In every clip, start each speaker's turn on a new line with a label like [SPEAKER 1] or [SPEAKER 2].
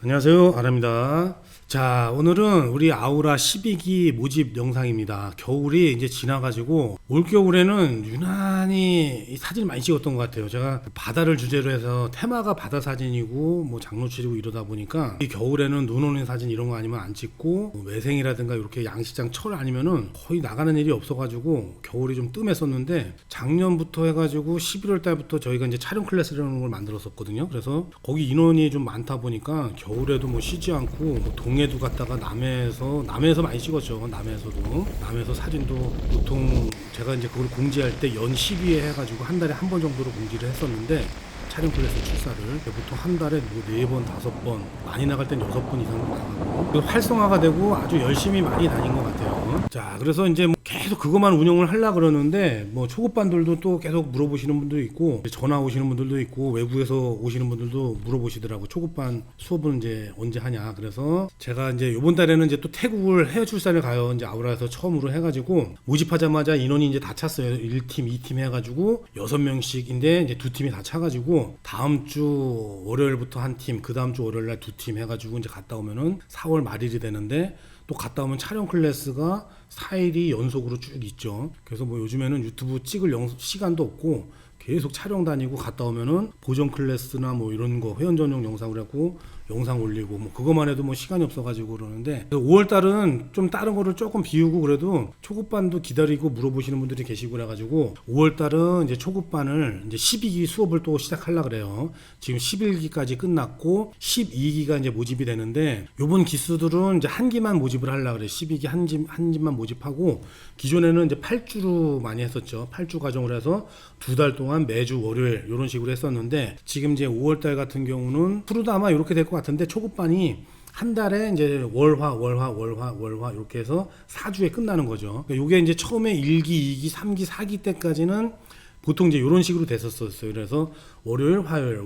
[SPEAKER 1] 안녕하세요, 아랍니다. 자, 오늘은 우리 아우라 12기 모집 영상입니다. 겨울이 이제 지나가지고 올겨울에는 유난히 이 사진을 많이 찍었던 것 같아요. 제가 바다를 주제로 해서 테마가 바다 사진이고 뭐 장로칠이고 이러다 보니까 이 겨울에는 눈 오는 사진 이런 거 아니면 안 찍고 뭐 매생이라든가 이렇게 양식장 철 아니면은 거의 나가는 일이 없어가지고 겨울이 좀 뜸했었는데 작년부터 해가지고 11월 달부터 저희가 이제 촬영 클래스라는 걸 만들었었거든요. 그래서 거기 인원이 좀 많다 보니까 겨울에도 뭐 쉬지 않고 뭐 동해도 갔다가 남해에서 많이 찍었죠. 남해에서 사진도 보통 제가 이제 그걸 공지할 때 연 12회 해가지고 한 달에 한 번 정도로 공지를 했었는데 촬영 클래스 출사를 보통 한 달에 뭐 4번, 5번 많이 나갈 땐 6번 이상도 나가고 활성화가 되고 아주 열심히 많이 다닌 것 같아요. 자, 그래서 이제 뭐 계속 그것만 운영을 하려고 그러는데 뭐 초급반들도 또 계속 물어보시는 분도 있고 전화 오시는 분들도 있고 외국에서 오시는 분들도 물어보시더라고. 초급반 수업은 이제 언제 하냐. 그래서 제가 이제 요번 달에는 이제 또 태국을 해외 출사를 가요. 이제 아우라에서 처음으로 해가지고 모집하자마자 인원이 이제 다 찼어요. 1팀, 2팀 해가지고 6명씩인데 이제 2팀이 다 차가지고 다음 주 월요일부터 한 팀, 그 다음 주 월요일날 2팀 해가지고 이제 갔다 오면은 4월 말일이 되는데 또 갔다 오면 촬영 클래스가 4일이 연속으로 쭉 있죠. 그래서 뭐 요즘에는 유튜브 찍을 시간도 없고 계속 촬영 다니고 갔다 오면은 보정 클래스나 뭐 이런 거 회원 전용 영상을 하고 영상 올리고 뭐 그것만 해도 뭐 시간이 없어가지고 그러는데 5월달은 좀 다른 거를 조금 비우고 그래도 초급반도 기다리고 물어보시는 분들이 계시고 그래가지고 5월달은 이제 초급반을 이제 12기 수업을 또 시작하려고 그래요. 지금 11기까지 끝났고 12기가 이제 모집이 되는데 요번 기수들은 이제 한 기만 모집을 하려고 그래요. 12기 한 집만 모집하고 기존에는 이제 8주로 많이 했었죠. 8주 과정을 해서 2달 동안 매주 월요일 이런 식으로 했었는데 지금 이제 5월달 같은 경우는 프로도 아마 이렇게 될 것 같은데 초급반이 한 달에 이제 월화 이렇게 해서 4주에 끝나는 거죠. 그러니까 이게 이제 처음에 1기, 2기, 3기, 4기 때까지는 보통 이제 이런 식으로 됐었어요. 그래서 월요일, 화요일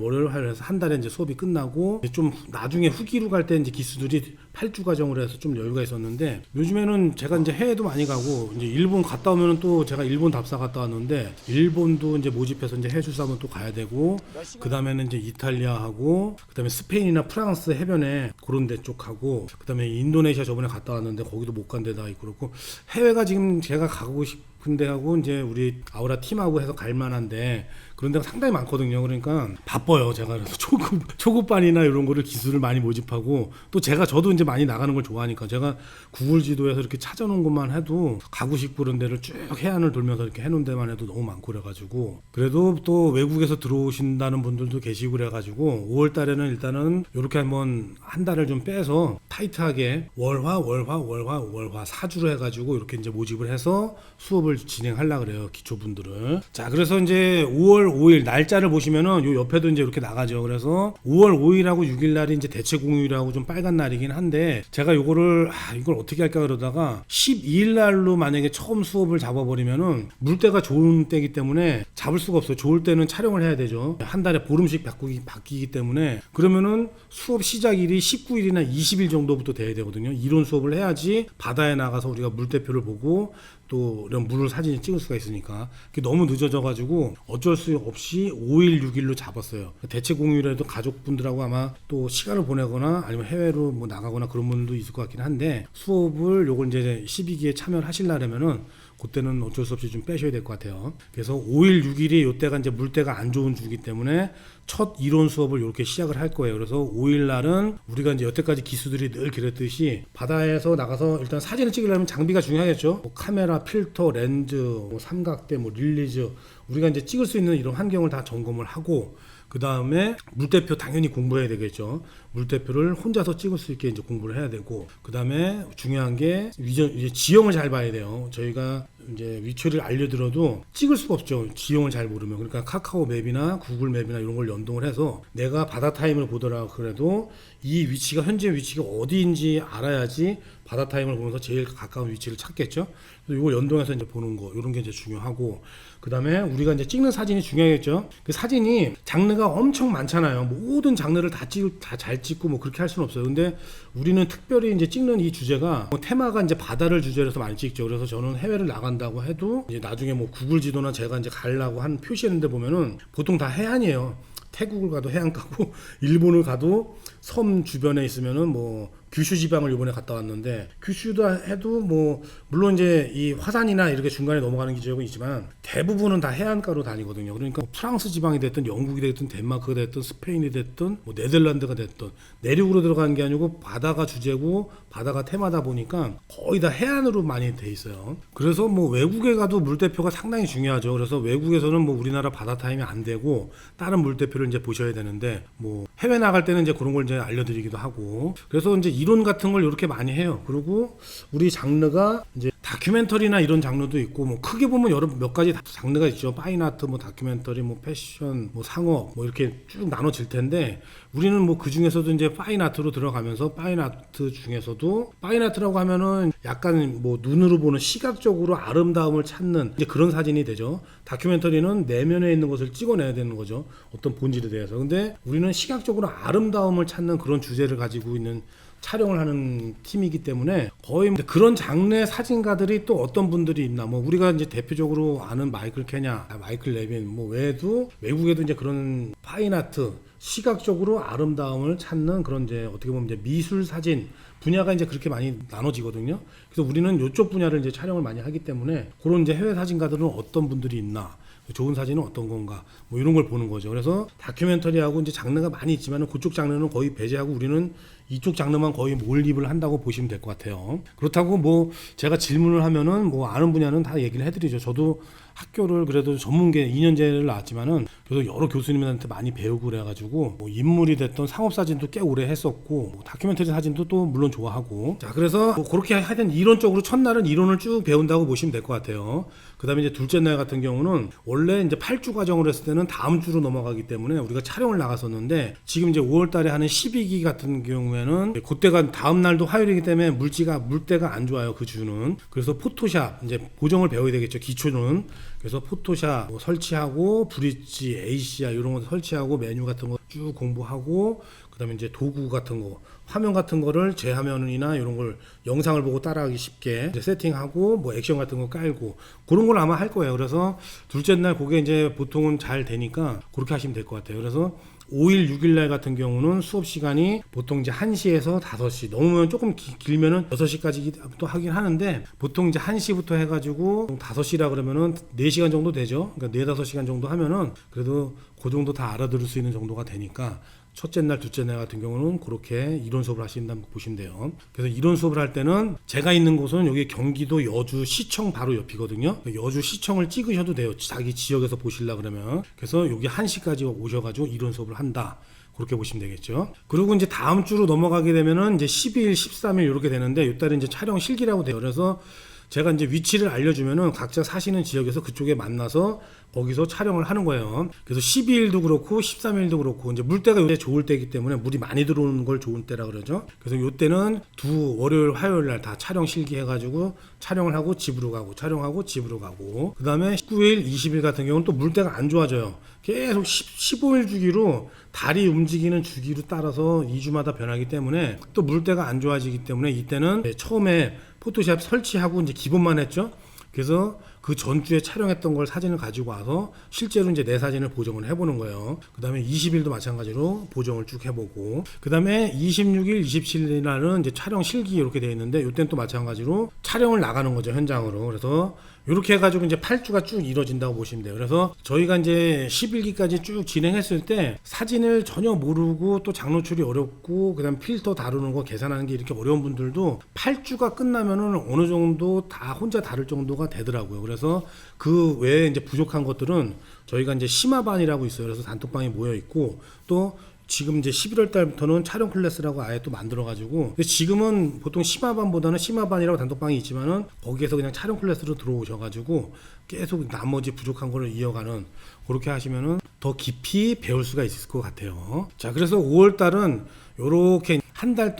[SPEAKER 1] 해서 한 달에 이제 수업이 끝나고 좀 나중에 후기로 갈 때 이제 기수들이 8주 과정으로 해서 좀 여유가 있었는데 요즘에는 제가 이제 해외도 많이 가고 이제 일본 갔다 오면은 또 제가 일본 답사 갔다 왔는데 일본도 이제 모집해서 이제 해외 출사 한번 또 가야 되고 그 다음에는 이제 이탈리아하고 그 다음에 스페인이나 프랑스 해변에 그런 데 쪽하고 그 다음에 인도네시아 저번에 갔다 왔는데 거기도 못 간 데다 있고 그렇고 해외가 지금 제가 가고 싶은데 하고 이제 우리 아우라 팀하고 해서 갈 만한데 그런 데가 상당히 많거든요. 그러니까 바빠요. 제가 그래서 초급반이나 이런 거를 기술을 많이 모집하고 또 저도 이제 많이 나가는 걸 좋아하니까 제가 구글 지도에서 이렇게 찾아놓은 것만 해도 가고 싶고 그런 데를 쭉 해안을 돌면서 이렇게 해놓은 데만 해도 너무 많고 그래가지고 그래도 또 외국에서 들어오신다는 분들도 계시고 그래가지고 5월 달에는 일단은 이렇게 한번 한 달을 좀 빼서 타이트하게 월화 4주로 해가지고 이렇게 이제 모집을 해서 수업을 진행하려고 그래요. 기초분들을. 자, 그래서 이제 5월 5일 날짜를 보시면은 요 옆에도 이제 이렇게 나가죠. 그래서 5월 5일하고 6일 날이 이제 대체 공휴일하고 좀 빨간 날이긴 한데 제가 이걸 어떻게 할까 그러다가 12일 날로 만약에 처음 수업을 잡아버리면은 물때가 좋은 때이기 때문에 잡을 수가 없어요. 좋을 때는 촬영을 해야 되죠. 한 달에 보름씩 바뀌기 때문에 그러면은 수업 시작일이 19일이나 20일 정도부터 돼야 되거든요. 이론 수업을 해야지 바다에 나가서 우리가 물대표를 보고 또 이런 물을 사진을 찍을 수가 있으니까 그게 너무 늦어져가지고 어쩔 수 없이 5일 6일로 잡았어요. 대체 공휴일에도 가족분들하고 아마 또 시간을 보내거나 아니면 해외로 뭐 나가거나 그런 분도 있을 것 같긴 한데 수업을 요걸 이제 12기에 참여를 하시려면은 그때는 어쩔 수 없이 좀 빼셔야 될 것 같아요. 그래서 5일 6일이 요때가 이제 물때가 안 좋은 주기 때문에 첫 이론 수업을 이렇게 시작을 할 거예요. 그래서 5일 날은 우리가 이제 여태까지 기수들이 늘 그랬듯이 바다에서 나가서 일단 사진을 찍으려면 장비가 중요하겠죠. 뭐 카메라, 필터, 렌즈, 뭐 삼각대, 뭐 릴리즈 우리가 이제 찍을 수 있는 이런 환경을 다 점검을 하고 그 다음에 물대표 당연히 공부해야 되겠죠. 물대표를 혼자서 찍을 수 있게 이제 공부를 해야 되고 그 다음에 중요한 게 이제 지형을 잘 봐야 돼요. 저희가 이제 위치를 알려드려도 찍을 수가 없죠. 지형을 잘 모르면. 그러니까 카카오 맵이나 구글 맵이나 이런 걸 연동을 해서 내가 바다 타임을 보더라 그래도 이 위치가 현재 위치가 어디인지 알아야지 바다 타임을 보면서 제일 가까운 위치를 찾겠죠. 그래서 이걸 연동해서 이제 보는 거 이런 게 이제 중요하고 그 다음에 우리가 이제 찍는 사진이 중요하겠죠. 그 사진이 장르가 엄청 많잖아요. 모든 장르를 다 잘 찍고 뭐 그렇게 할 수는 없어요. 근데 우리는 특별히 이제 찍는 이 주제가 뭐 테마가 이제 바다를 주제로 해서 많이 찍죠. 그래서 저는 해외를 나간다고 해도 이제 나중에 뭐 구글 지도나 제가 이제 가려고 한 표시했는데 보면은 보통 다 해안이에요. 태국을 가도 해안가고 일본을 가도 섬 주변에 있으면은 뭐 규슈 지방을 이번에 갔다 왔는데 규슈도 해도 뭐 물론 이제 이 화산이나 이렇게 중간에 넘어가는 지역은 있지만 대부분은 다 해안가로 다니거든요. 그러니까 뭐 프랑스 지방이 됐든 영국이 됐든 덴마크가 됐든 스페인이 됐든 뭐 네덜란드가 됐든 내륙으로 들어가는 게 아니고 바다가 주제고 바다가 테마다 보니까 거의 다 해안으로 많이 돼 있어요. 그래서 뭐 외국에 가도 물대표가 상당히 중요하죠. 그래서 외국에서는 뭐 우리나라 바다 타임이 안 되고 다른 물대표를 이제 보셔야 되는데 뭐 해외 나갈 때는 이제 그런 걸 이제 알려드리기도 하고 그래서 이제 이론 같은 걸 이렇게 많이 해요. 그리고 우리 장르가 이제 다큐멘터리나 이런 장르도 있고 뭐 크게 보면 여러 몇 가지 장르가 있죠. 파인아트, 뭐 다큐멘터리, 뭐 패션, 뭐 상업, 뭐 이렇게 쭉 나눠질 텐데 우리는 뭐 그 중에서도 이제 파인아트로 들어가면서 파인아트 중에서도 파인아트라고 하면은 약간 뭐 눈으로 보는 시각적으로 아름다움을 찾는 이제 그런 사진이 되죠. 다큐멘터리는 내면에 있는 것을 찍어내야 되는 거죠. 어떤 본질에 대해서. 근데 우리는 시각적으로 아름다움을 찾는 그런 주제를 가지고 있는 촬영을 하는 팀이기 때문에 거의 그런 장르의 사진가들이 또 어떤 분들이 있나 뭐 우리가 이제 대표적으로 아는 마이클 케냐, 마이클 레빈 뭐 외에도 외국에도 이제 그런 파인아트 시각적으로 아름다움을 찾는 그런 이제 어떻게 보면 이제 미술 사진 분야가 이제 그렇게 많이 나눠지거든요. 그래서 우리는 이쪽 분야를 이제 촬영을 많이 하기 때문에 그런 이제 해외 사진가들은 어떤 분들이 있나 좋은 사진은 어떤 건가 뭐 이런 걸 보는 거죠. 그래서 다큐멘터리하고 이제 장르가 많이 있지만 그쪽 장르는 거의 배제하고 우리는 이쪽 장르만 거의 몰입을 한다고 보시면 될 것 같아요. 그렇다고 뭐 제가 질문을 하면은 뭐 아는 분야는 다 얘기를 해드리죠. 저도 학교를 그래도 전문계 2년제를 나왔지만은 그래도 여러 교수님한테 많이 배우고 그래가지고 뭐 인물이 됐던 상업 사진도 꽤 오래 했었고 뭐 다큐멘터리 사진도 또 물론 좋아하고 자 그래서 뭐 그렇게 하여튼 이론적으로 첫날은 이론을 쭉 배운다고 보시면 될 것 같아요. 그 다음에 이제 둘째 날 같은 경우는 원래 이제 8주 과정으로 했을 때는 다음 주로 넘어가기 때문에 우리가 촬영을 나갔었는데 지금 이제 5월 달에 하는 12기 같은 경우에는 그때가 다음 날도 화요일이기 때문에 물때가 안 좋아요. 그 주는. 그래서 포토샵 이제 보정을 배워야 되겠죠. 기초는. 그래서 포토샵 뭐 설치하고 브릿지, ACR 이런 거 설치하고 메뉴 같은 거 쭉 공부하고 그다음에 이제 도구 같은 거 화면 같은 거를 제 화면이나 이런 걸 영상을 보고 따라하기 쉽게 이제 세팅하고 뭐 액션 같은 거 깔고 그런 걸 아마 할 거예요. 그래서 둘째 날 그게 이제 보통은 잘 되니까 그렇게 하시면 될 것 같아요. 그래서 5일, 6일 날 같은 경우는 수업 시간이 보통 이제 1시에서 5시 넘으면 조금 길면은 6시까지 또 하긴 하는데 보통 이제 1시부터 해가지고 5시라 그러면은 4시간 정도 되죠. 그러니까 4-5시간 정도 하면은 그래도 그 정도 다 알아들을 수 있는 정도가 되니까 첫째 날, 둘째 날 같은 경우는 그렇게 이론 수업을 하신다고 보시면 돼요. 그래서 이론 수업을 할 때는 제가 있는 곳은 여기 경기도 여주 시청 바로 옆이거든요. 여주 시청을 찍으셔도 돼요. 자기 지역에서 보시려 그러면. 그래서 여기 1시까지 오셔가지고 이론 수업을 한다. 그렇게 보시면 되겠죠. 그리고 이제 다음 주로 넘어가게 되면은 이제 12일, 13일 이렇게 되는데 이달은 이제 촬영 실기라고 돼요. 그래서 제가 이제 위치를 알려주면은 각자 사시는 지역에서 그쪽에 만나서 거기서 촬영을 하는 거예요. 그래서 12일도 그렇고 13일도 그렇고 이제 물때가 요새 좋을 때이기 때문에 물이 많이 들어오는 걸 좋은 때라 그러죠. 그래서 요때는 월요일, 화요일 날 다 촬영 실기해가지고 촬영을 하고 집으로 가고 촬영하고 집으로 가고 그 다음에 19일, 20일 같은 경우는 또 물때가 안 좋아져요. 계속 15일 주기로 달이 움직이는 주기로 따라서 2주마다 변하기 때문에 또 물때가 안 좋아지기 때문에 이때는 처음에 포토샵 설치하고 이제 기본만 했죠. 그래서 그 전주에 촬영했던 걸 사진을 가지고 와서 실제로 이제 내 사진을 보정을 해보는 거예요. 그 다음에 20일도 마찬가지로 보정을 쭉 해보고 그 다음에 26일, 27일 날은 이제 촬영 실기 이렇게 되어 있는데 이때는 또 마찬가지로 촬영을 나가는 거죠. 현장으로. 그래서 이렇게 해가지고 이제 8주가 쭉 이루어진다고 보시면 돼요. 그래서 저희가 이제 11기까지 쭉 진행했을 때 사진을 전혀 모르고 또 장노출이 어렵고 그다음 필터 다루는 거 계산하는 게 이렇게 어려운 분들도 8주가 끝나면은 어느 정도 다 혼자 다룰 정도가 되더라고요. 그래서 그 외에 이제 부족한 것들은 저희가 이제 심화반이라고 있어요. 그래서 단톡방이 모여 있고 또 지금 이제 11월 달부터는 촬영 클래스라고 아예 또 만들어가지고 지금은 보통 심화반보다는 심화반이라고 단톡방이 있지만은 거기에서 그냥 촬영 클래스로 들어오셔가지고 계속 나머지 부족한 거를 이어가는 그렇게 하시면은 더 깊이 배울 수가 있을 것 같아요. 자, 그래서 5월 달은 요렇게 한 달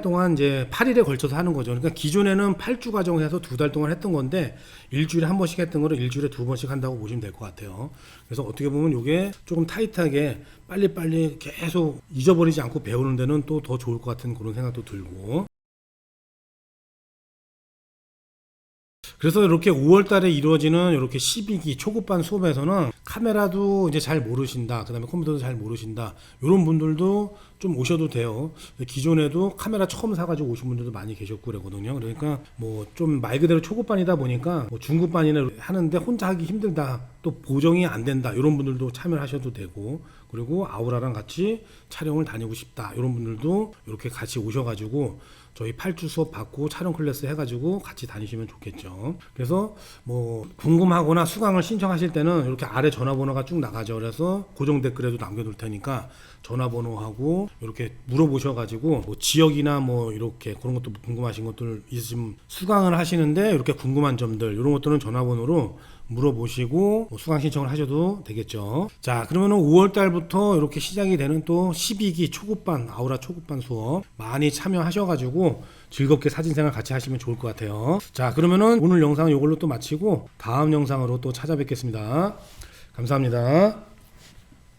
[SPEAKER 1] 동안 이제 8일에 걸쳐서 하는 거죠. 그러니까 기존에는 8주 과정을 해서 2달 동안 했던 건데 일주일에 한 번씩 했던 거를 일주일에 2번씩 한다고 보시면 될 것 같아요. 그래서 어떻게 보면 요게 조금 타이트하게 빨리빨리 계속 잊어버리지 않고 배우는 데는 또 더 좋을 것 같은 그런 생각도 들고 그래서 이렇게 5월 달에 이루어지는 이렇게 12기 초급반 수업에서는 카메라도 이제 잘 모르신다, 그 다음에 컴퓨터도 잘 모르신다, 이런 분들도 좀 오셔도 돼요. 기존에도 카메라 처음 사가지고 오신 분들도 많이 계셨고 그러거든요. 그러니까 뭐 좀 말 그대로 초급반이다 보니까 뭐 중급반이나 하는데 혼자 하기 힘들다, 또 보정이 안 된다, 이런 분들도 참여를 하셔도 되고, 그리고 아우라랑 같이 촬영을 다니고 싶다, 이런 분들도 이렇게 같이 오셔가지고 저희 8주 수업 받고 촬영 클래스 해가지고 같이 다니시면 좋겠죠. 그래서 뭐 궁금하거나 수강을 신청하실 때는 이렇게 아래 전화번호가 쭉 나가죠. 그래서 고정 댓글에도 남겨둘 테니까 전화번호하고 이렇게 물어보셔가지고 뭐 지역이나 뭐 이렇게 그런 것도 궁금하신 것들 있으시면, 수강을 하시는데 이렇게 궁금한 점들 이런 것들은 전화번호로 물어보시고 뭐 수강 신청을 하셔도 되겠죠. 자, 그러면은 5월 달부터 이렇게 시작이 되는 또 12기 초급반, 아우라 초급반 수업 많이 참여하셔가지고 즐겁게 사진생활 같이 하시면 좋을 것 같아요. 자, 그러면은 오늘 영상은 이걸로 또 마치고 다음 영상으로 또 찾아뵙겠습니다. 감사합니다.